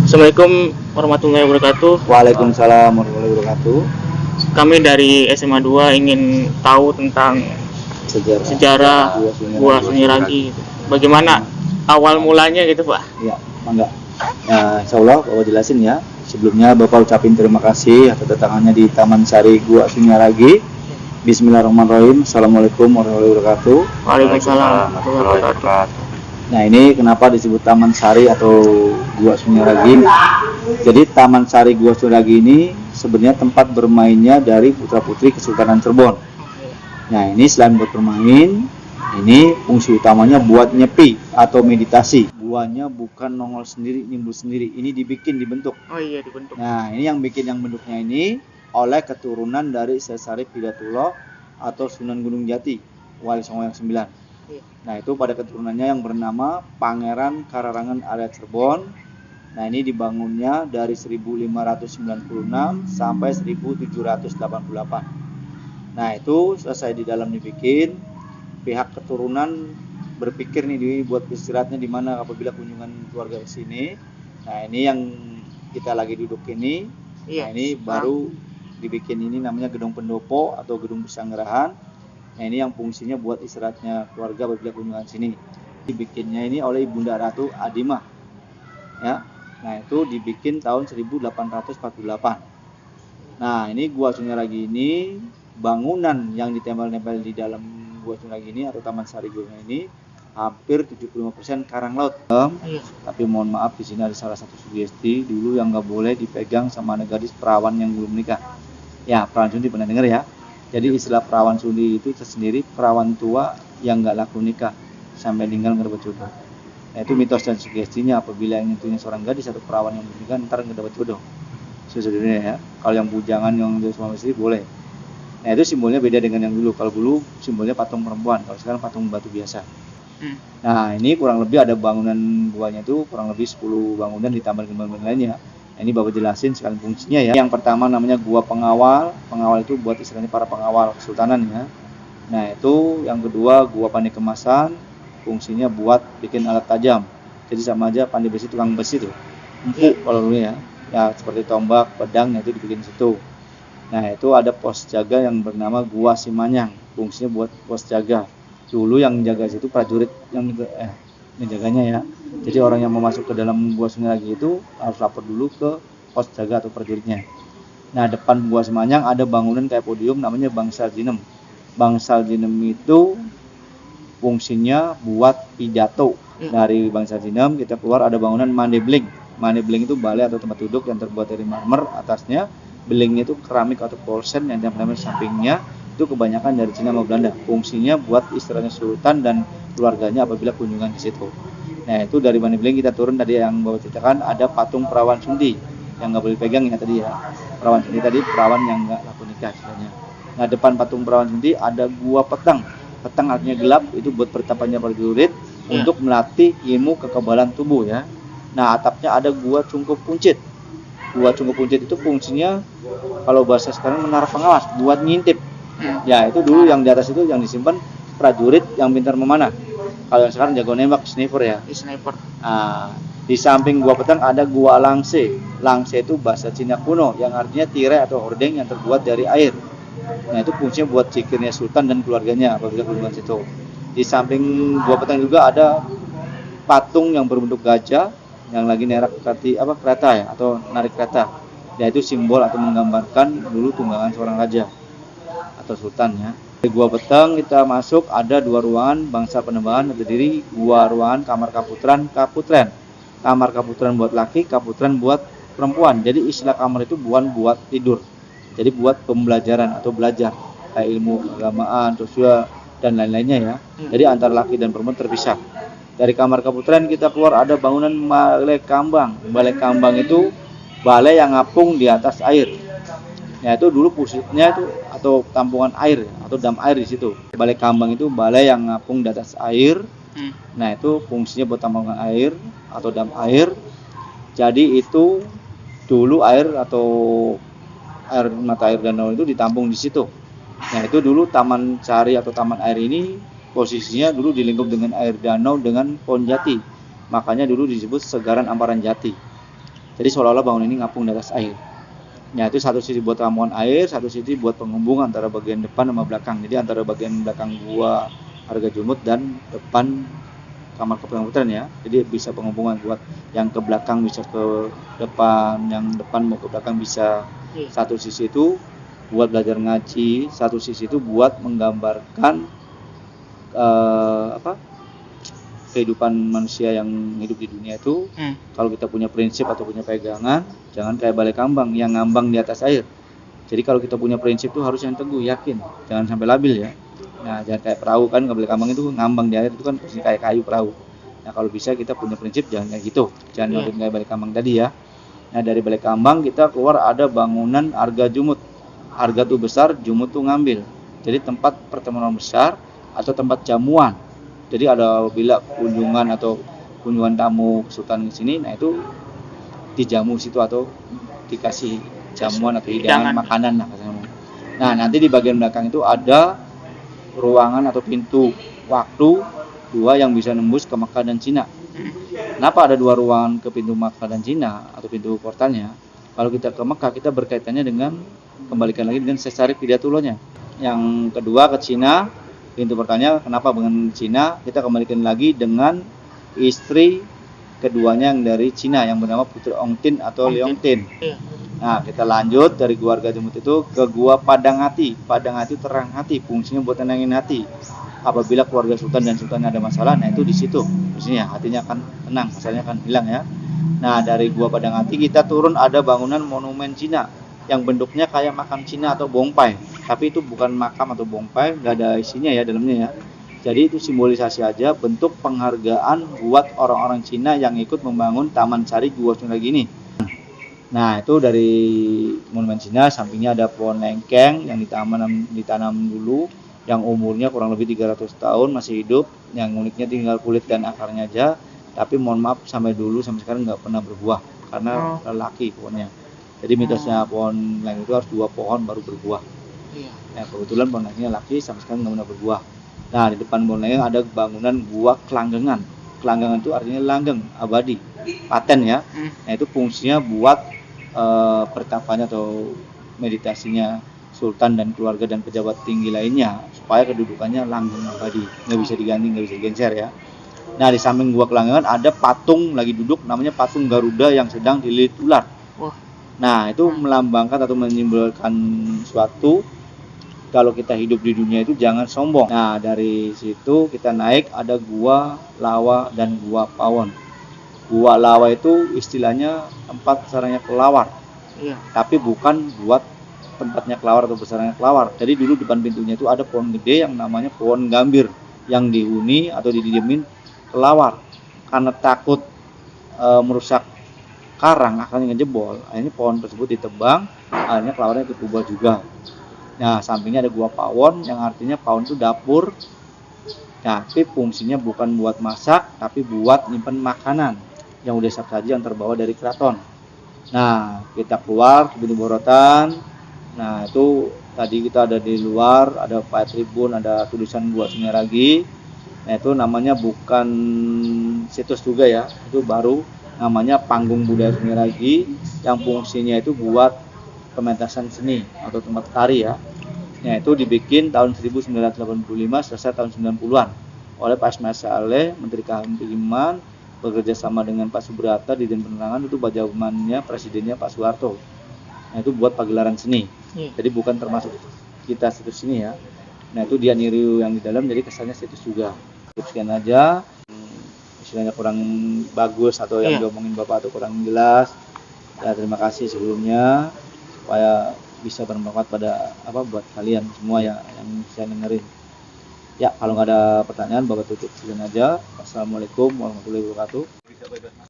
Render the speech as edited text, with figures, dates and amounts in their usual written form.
Assalamualaikum warahmatullahi wabarakatuh. Waalaikumsalam warahmatullahi wabarakatuh. Kami dari SMA 2 ingin tahu tentang sejarah Gua Sunyi Ragi. Bagaimana awal mulanya gitu, Pak? Ya, mangga. Nah, insya Allah Bapak jelasin ya. Sebelumnya Bapak ucapin terima kasih atas datangannya di Taman Sari Gua Sunyi Ragi. Bismillahirrahmanirrahim. Assalamualaikum warahmatullahi wabarakatuh. Waalaikumsalam warahmatullahi wabarakatuh. Nah, ini kenapa disebut Taman Sari atau Gua Sunyi Ragi? Jadi Taman Sari Gua Sunyi Ragi ini sebenarnya tempat bermainnya dari putra-putri Kesultanan Cirebon. Nah, ini selain buat bermain, ini fungsi utamanya buat nyepi atau meditasi. Guanya bukan nongol sendiri, nimbul sendiri. Ini dibentuk. Oh iya, dibentuk. Nah, ini yang bikin yang bentuknya ini oleh keturunan dari Syekh Syarif Hidayatullah atau Sunan Gunung Jati, Wali Songo yang 9. Nah, itu pada keturunannya yang bernama Pangeran Kararangan Arya Cirebon. Nah, ini dibangunnya dari 1596 sampai 1788. Nah, itu selesai di dalam dibikin, pihak keturunan berpikir nih buat istirahatnya di mana apabila kunjungan keluarga ke sini. Nah, ini yang kita lagi duduk ini. Nah, ini baru dibikin ini namanya Gedung Pendopo atau Gedung Pesanggerahan. Nah, ini yang fungsinya buat istirahatnya keluarga apabila kunjungan sini. Dibikinnya ini oleh Ibunda Ratu Adimah. Ya. Nah, itu dibikin tahun 1848. Nah, ini Gua Sunyi Ragi ini bangunan yang ditempel-tempel di dalam Gua Sunyi Ragi ini atau Taman Sari Gua ini hampir 75% karang laut. Tapi mohon maaf, di sini ada salah satu sugesti dulu yang nggak boleh dipegang sama anak gadis perawan yang belum menikah. Ya, perawan sundi pernah dengar ya? Jadi istilah perawan sundi itu tersendiri perawan tua yang nggak laku nikah sampai meninggal nggak dapat jodoh. Nah, itu mitos dan sugestinya apabila yang nyentuhnya seorang gadis atau perawan yang belum nikah ntar nggak dapat jodoh. Sejujurnya ya, kalau yang bujangan yang suami istri boleh. Nah, itu simbolnya beda dengan yang dulu. Kalau dulu simbolnya patung perempuan, kalau sekarang patung batu biasa. Nah, ini kurang lebih ada bangunan guanya itu kurang lebih 10 bangunan ditambah bangunan lainnya. Nah, ini Bapak jelasin sekalian fungsinya ya. Yang pertama namanya gua pengawal. Pengawal itu buat istilahnya para pengawal kesultanan ya. Nah, itu yang kedua gua pandai kemasan. Fungsinya buat bikin alat tajam. Jadi sama aja pandai besi, tukang besi tuh. Empuk kalau dulu ya. Ya seperti tombak, pedang itu dibikin situ. Nah, itu ada pos jaga yang bernama Gua Simanyang. Fungsinya buat pos jaga. Dulu yang jaga situ prajurit yang menjaganya ya. Jadi orang yang mau masuk ke dalam Gua Sunyi Ragi itu harus lapor dulu ke pos jaga atau prajuritnya. Nah, depan Gua Simanyang ada bangunan kayak podium namanya Bangsal Jinem. Bangsal Jinem itu fungsinya buat pidato. Dari Bangsal Jinem kita keluar ada bangunan Mandebling. Mandebling itu balai atau tempat duduk yang terbuat dari marmer, atasnya belingnya itu keramik atau polsen yang tempel sampingnya itu kebanyakan dari Cina sama Belanda. Fungsinya buat istilahnya sultan dan keluarganya apabila kunjungan ke situ. Nah, itu dari Mandebling kita turun tadi yang Bapak ceritakan ada patung perawan sundi yang nggak boleh pegang ya tadi ya. Perawan sundi tadi perawan yang nggak laku nikah istilahnya. Nah, depan patung perawan sundi ada gua petang. Petang artinya gelap, itu buat pertapannya prajurit untuk melatih ilmu kekebalan tubuh ya. Nah, atapnya ada gua cungkup puncit. Gua cungkup puncit itu fungsinya kalau bahasa sekarang menara pengawas buat ngintip. Ya, itu dulu yang di atas itu yang disimpan prajurit yang pintar memanah. Kalau yang sekarang jago nembak, sniper ya. Sniper. Nah, di samping gua petang ada gua langse. Langse itu bahasa Cina kuno yang artinya tirai atau hordeng yang terbuat dari air. Nah, itu fungsinya buat cikirnya sultan dan keluarganya apabila kunjungan situ. Di samping gua petang juga ada patung yang berbentuk gajah yang lagi nerak kereta ya atau narik kereta. Ya, itu simbol atau menggambarkan dulu tunggangan seorang raja atau sultan ya. Di gua petang kita masuk ada 2 ruangan bangsa Panembahan terdiri 2 ruangan kamar kaputren. Kamar kaputren buat laki, kaputren buat perempuan. Jadi istilah kamar itu bukan buat tidur. Jadi buat pembelajaran atau belajar kayak ilmu keagamaan, sosial dan lain-lainnya ya. Jadi antara laki dan perempuan terpisah. Dari kamar kaputren kita keluar ada bangunan balai kambang. Balai kambang itu balai yang ngapung di atas air. Ya, itu dulu pusatnya itu atau tampungan air atau dam air di situ. Balai kambang itu balai yang ngapung di atas air. Nah, itu fungsinya buat tampungan air atau dam air. Jadi itu dulu air atau mata air danau itu ditampung di situ. Nah, itu dulu Taman Sari atau Taman Air ini posisinya dulu dilingkup dengan air danau dengan pohon jati. Makanya dulu disebut Segaran Amparan Jati. Jadi seolah-olah bangunan ini ngapung di atas air. Ya, itu satu sisi buat ramuan air, satu sisi buat penghubung antara bagian depan sama belakang. Jadi antara bagian belakang gua Harga Jumut dan depan kamar kepemudaan ya. Jadi bisa penghubungan buat yang ke belakang bisa ke depan, yang depan mau ke belakang bisa. Satu sisi itu buat belajar ngaji, satu sisi itu buat menggambarkan kehidupan manusia yang hidup di dunia itu. Kalau kita punya prinsip atau punya pegangan, jangan kayak balai kambang yang ngambang di atas air. Jadi kalau kita punya prinsip itu harus yang teguh, yakin, jangan sampai labil ya. Nah, jangan kayak perahu kan, balai kambang itu ngambang di air itu kan pasti kayak kayu perahu. Nah, kalau bisa kita punya prinsip jangan kayak gitu, jangan kayak balai kambang tadi ya. Nah, dari balai kambang kita keluar ada bangunan Harga Jumut. Harga tuh besar, Jumut tuh ngambil. Jadi tempat pertemuan besar atau tempat jamuan. Jadi ada bila kunjungan tamu sultan di sini, nah itu dijamu situ atau dikasih jamuan atau hidangan makanan lah. Nah, nanti di bagian belakang itu ada ruangan atau pintu waktu 2 yang bisa nembus ke Makkah dan Cina. Kenapa ada 2 ruangan ke pintu Makkah dan Cina atau pintu portalnya? Kalau kita ke Makkah kita berkaitannya dengan kembalikan lagi dengan Caesarea Pidatulonya. Yang kedua ke Cina, pintu portalnya kenapa dengan Cina? Kita kembalikan lagi dengan istri keduanya yang dari Cina yang bernama Putri Ongtin atau Leongtin. Nah, kita lanjut dari Gua Harga Jumut itu ke Gua Padang Hati. Padang Hati terang hati, fungsinya buat tenangin hati. Apabila keluarga sultan dan sultan ada masalah, nah itu di situ. Fungsinya hatinya akan tenang, masalahnya akan hilang ya. Nah, dari Gua Padang Hati kita turun ada bangunan monumen Cina yang bentuknya kayak makam Cina atau bongpai. Tapi itu bukan makam atau bongpai, nggak ada isinya ya dalamnya ya. Jadi itu simbolisasi aja bentuk penghargaan buat orang-orang Cina yang ikut membangun Taman Sari Gua Sungai ini. Nah, itu dari monumen Cina, sampingnya ada pohon lengkeng yang ditanam dulu, yang umurnya kurang lebih 300 tahun masih hidup, yang uniknya tinggal kulit dan akarnya aja, tapi mohon maaf sampai sekarang nggak pernah berbuah karena lelaki pohonnya. Jadi mitosnya pohon lengkeng itu harus 2 pohon baru berbuah. Nah, kebetulan pohon lengkengnya laki sampai sekarang nggak pernah berbuah. Nah, di depan pohon lengkeng ada bangunan Gua Kelanggengan. Kelanggengan itu artinya langgeng, abadi, paten ya. Nah, itu fungsinya buat pertapanya atau meditasinya sultan dan keluarga dan pejabat tinggi lainnya supaya kedudukannya langgeng abadi, nggak bisa diganti, nggak bisa digeser ya. Nah, di samping Gua Kelanggengan ada patung lagi duduk namanya patung Garuda yang sedang dililit ular. Nah, itu melambangkan atau menyimbolkan suatu kalau kita hidup di dunia itu jangan sombong. Nah, dari situ kita naik ada Gua Lawa dan Gua Pawon. Gua Lawa itu istilahnya tempat sarangnya kelawar. Tapi bukan buat tempatnya kelawar atau besarnya kelawar. Jadi dulu depan pintunya itu ada pohon gede yang namanya pohon gambir yang dihuni atau didiemin kelawar. Karena takut merusak karang akhirnya ngejebol. Akhirnya pohon tersebut ditebang, akhirnya kelawarnya dikubur juga. Nah, sampingnya ada Gua Pawon yang artinya pawon itu dapur. Tapi fungsinya bukan buat masak, tapi buat nyimpen makanan yang udah siap saji yang terbawa dari keraton. Nah, kita keluar ke pintu borotan. Nah, itu tadi kita ada di luar, ada Pak Tribun, ada tulisan Gua Sunyaragi. Nah, itu namanya bukan situs juga ya, itu baru namanya Panggung Budaya Sunyaragi yang fungsinya itu buat pementasan seni atau tempat tari ya. Nah, itu dibikin tahun 1985 selesai tahun 90-an oleh Pak Ismail Saleh, Menteri Kehakiman, bekerja sama dengan Pak Subrata di Dijen Penerangan, itu zamannya presidennya Pak Soeharto. Nah, itu buat pagelaran seni. Jadi bukan termasuk kita situs sini ya. Nah, itu dia niru yang di dalam, jadi kesannya situs juga. Sekian aja. Istilahnya kurang bagus atau yang diomongin Bapak atau kurang jelas. Ya, terima kasih sebelumnya supaya bisa bermanfaat pada buat kalian semua ya yang saya dengerin. Ya, kalau nggak ada pertanyaan Bapak tutup sekian aja. Wassalamualaikum warahmatullahi wabarakatuh.